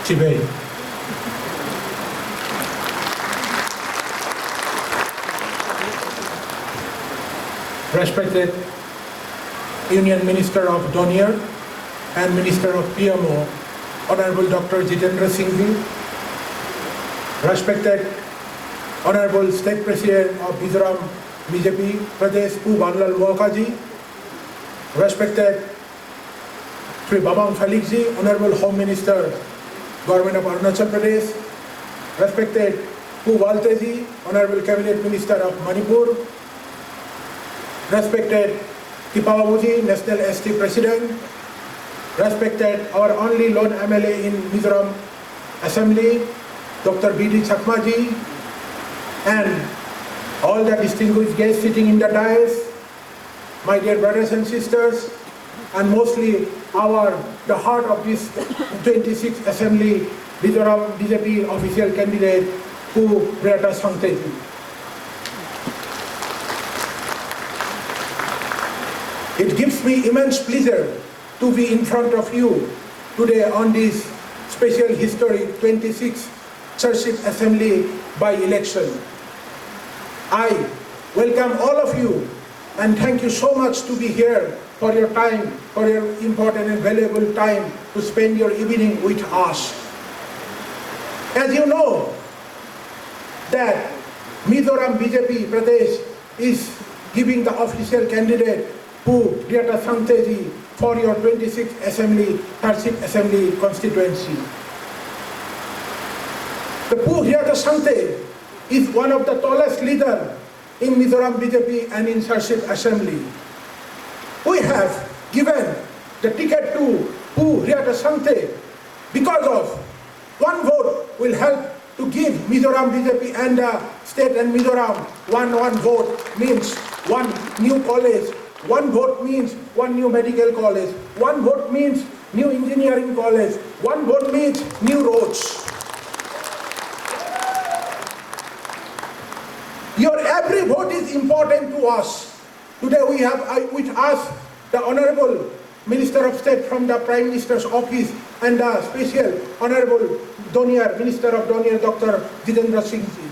debate. Respected Union Minister of Donier and Minister of PMO, Honorable Dr. Jitendra Singh Ji, respected Honorable State President of Mizoram BJP Pradesh Pu Banlal Walka Ji, respected Sri Babang Felix Ji, Honorable Home Minister, Government of Arunachal Pradesh, respected Pu Walte Ji, Honorable Cabinet Minister of Manipur, respected Kipawabuji, National ST President, respected our only lone MLA in Mizoram Assembly, Dr. B.D. Chakmaji, and all the distinguished guests sitting in the dais, my dear brothers and sisters, and mostly the heart of this 26th Assembly, Mizoram BJP official candidate, Pu Briata Sangteji. It gives me immense pleasure to be in front of you today on this special historic 26th Serchhip Assembly by-election. I welcome all of you and thank you so much to be here for your time, for your important and valuable time to spend your evening with us. As you know, that Mizoram BJP Pradesh is giving the official candidate Pu Briata Sangteji for your 26th Assembly, Serchhip Assembly constituency. The Pu Briata Sangte is one of the tallest leaders in Mizoram BJP and in Serchhip Assembly. We have given the ticket to Pu Briata Sangte because of one vote will help to give Mizoram BJP and the state and Mizoram one vote means one new college. One vote means one new medical college. One vote means new engineering college. One vote means new roads. Your every vote is important to us. Today we have with us the Honorable Minister of State from the Prime Minister's office and the Special Honorable Donier, Minister of Donier, Dr. Jitendra Singh Ji.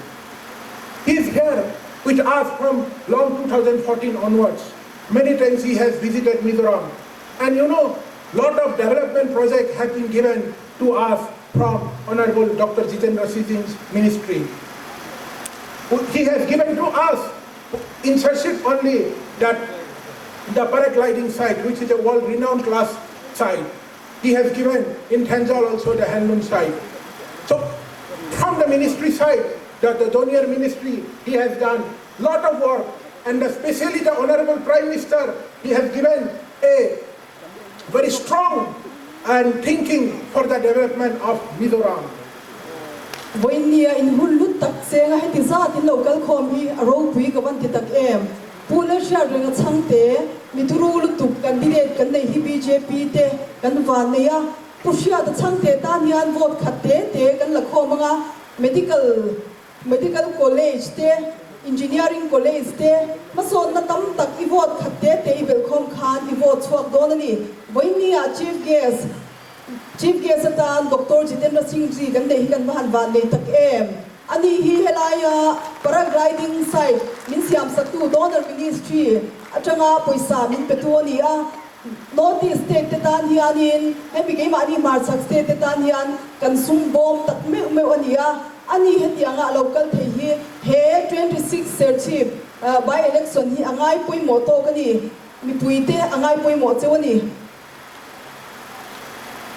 He is here with us from long 2014 onwards. Many times he has visited Mizoram. And you know, lot of development projects have been given to us from Honorable Dr. Jitendra Singh's ministry. He has given to us in Serchhip only that the paragliding site, which is a world-renowned class site. He has given in Thanjal also the handloom site. So from the ministry side, the Donier ministry, he has done lot of work. And especially the Honorable Prime Minister, he has given a very strong and thinking for the development of Mizoram. Boinia in Hulu Taksega had desired in local committee a rope week of anti-tak Pula sharing a Sangte, Mituru to candidate can they BJP, Ganvania, Pushia the Sangte, Danian vote Kate, and La Comanga, medical college there. Engineering college there, Mason Natam Tak Ivot Kate, Table Com Khan, Ivot Swag Donnelly, Boinia chief guest at Dr. Jitendra Singh Ji, and they can Mahan Tak Ani he Helaya, paragliding site, Minsiam Satu, Donor Ministry, Achanga Poisa, Min Petuania, Northeast State Tanianin, and became Ani Marsak State Tanian, Kansum Bomb, Tak Mewania. Ani heti anga local the he 26 Serchhip by election hi angai pui moto kani mi puite angai pui moto ni.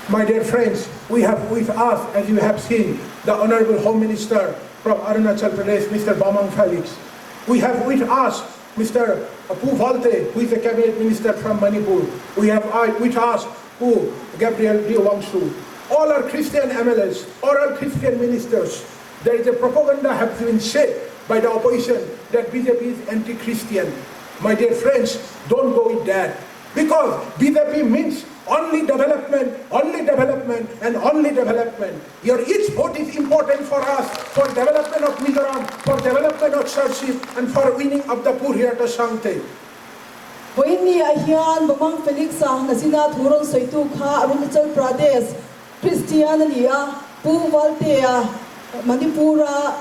My dear friends, we have with us, as you have seen, the Honorable Home Minister from Arunachal Pradesh, Mr. Babang Felix. We have with us Mr. Pu Walte, who is the Cabinet Minister from Manipur. We have with us Pu Gabriel D. Wangsu. All are Christian MLAs, all are Christian ministers. There is a propaganda has been said by the opposition that BJP is anti-Christian. My dear friends, don't go with that. Because BJP means only development, and only development. Your each vote is important for us, for development of Mizoram, for development of Serchhip, and for winning of the Pu Briata Sangte. Boini ahian Babang Felix Nasina Thuron Soitu Kha Arunachal Pradesh Christian Nia pu valtea Manipura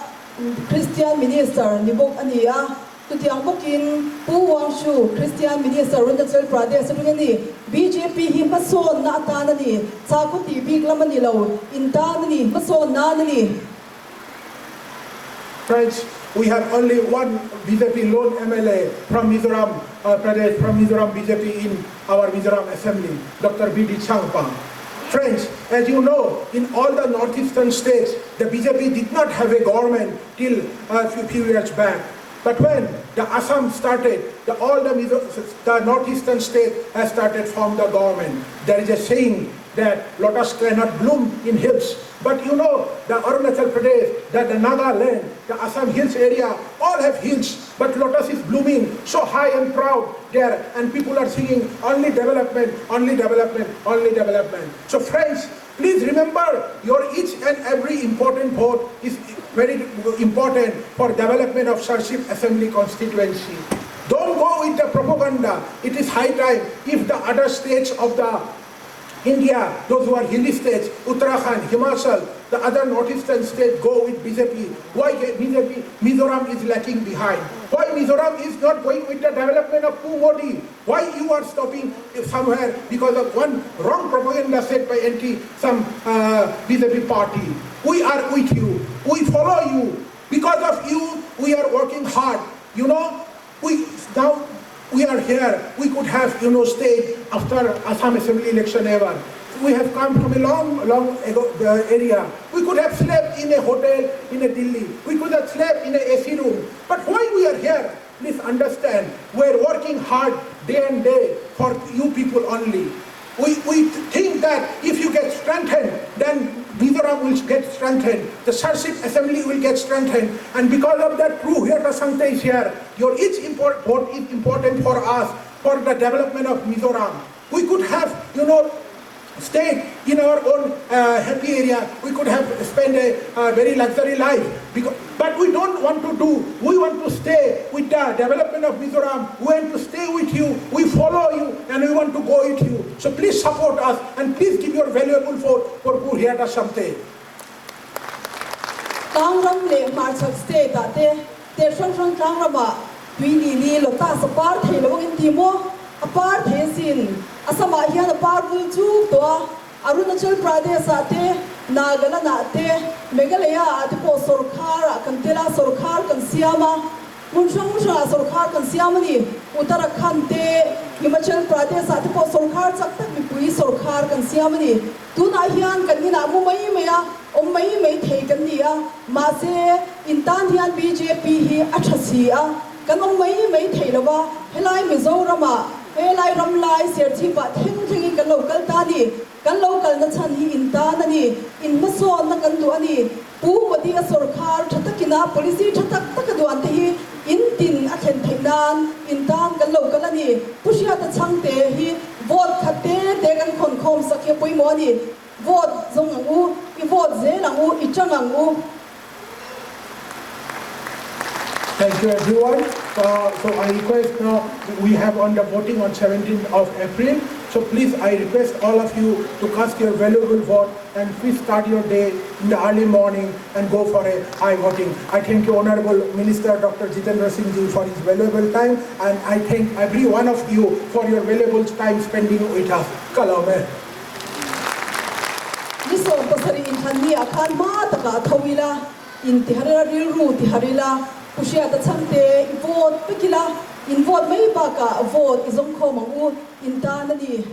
Christian minister nibok ania tutiang bokin pu wangshu Christian minister Arunachal Pradesh rungani BJP hi mason na atanani chakuti biglamani lo intanani mason nanani. Friends, we have only one BJP lone MLA from Mizoram Pradesh, from Mizoram BJP in our Mizoram Assembly, Dr. B.D. Changpa. Friends, as you know, in all the northeastern states, the BJP did not have a government till a few years back. But when the Assam started, all the northeastern state has started from the government. There is a saying that lotus cannot bloom in hills. But you know, the Arunachal Pradesh, the Naga land, the Assam hills area, all have hills. But lotus is blooming so high and proud there. And people are singing only development, only development, only development. So friends, please remember your each and every important vote is very important for development of Serchhip Assembly constituency. Don't go with the propaganda. It is high time if the other states of the India, those who are hilly states, Uttarakhand, Himachal, the other northeastern states go with BJP. Why BJP? Mizoram is lacking behind. Why Mizoram is not going with the development of Modi? Why you are stopping somewhere because of one wrong propaganda said by some BJP party? We are with you. We follow you. Because of you, we are working hard. You know, now we are here. We could have, stayed after Assam Assembly election ever. We have come from a long area. We could have slept in a hotel in a Delhi. We could have slept in a AC room. But why we are here? Please understand, we are working hard day and day for you people only. We think that if you get strengthened, then Mizoram will get strengthened. The Serchhip Assembly will get strengthened. And because of that, Pru Heta Sangte is here. Your each vote is important for us, for the development of Mizoram. We could have, stayed in our own happy area. We could have spent a very luxury life. But we don't want to do. We want to stay with the development of Mizoram. We want to stay with you. We follow you and we want to go with you. So please support us and please give your valuable vote for Purhiata Samte. Kangram le marchak state ate te shong kangrama twini li lota sa par thelo in timo apar thesin asama hian apar bul chu to Arunachal Pradesh ate Nagaland ate Meghalaya ate po Sarkar kantela Sarkar kan siama munshang Sarkar kan siama ni Uttarakhand te Himachal Pradesh ate po Sarkar chaktak mi pui Sarkar kan siama ni tuna hian kan ina mu mai maya mai thei kan dia ma se intan hian BJP hi athasiya kan mai thei lawa helai Mizorama helai ramlai Serchhip thing kan local tani kan local na chan hi intanani in mason na kan duani pu modi a sarkar thatakina policy thatak takadu anti in tin a khen thainan intan kan local ani pushia ta changte hi vote khate de kan khon khom sakhe poi moni vote zong u I vote zelang u I changang u. Thank you everyone. So I request now, we have on the voting on 17th of April. So please, I request all of you to cast your valuable vote and please start your day in the early morning and go for a high voting. I thank you, Honorable Minister Dr. Jitendra Singh Ji for his valuable time, and I thank every one of you for your valuable time spending with us. Kalame. Niso pasari inhani akan ma taka thawila intiharila rilru tiharila pushia ta chamte vote pikila in vote mai ba ka vote izong kho mangu intanani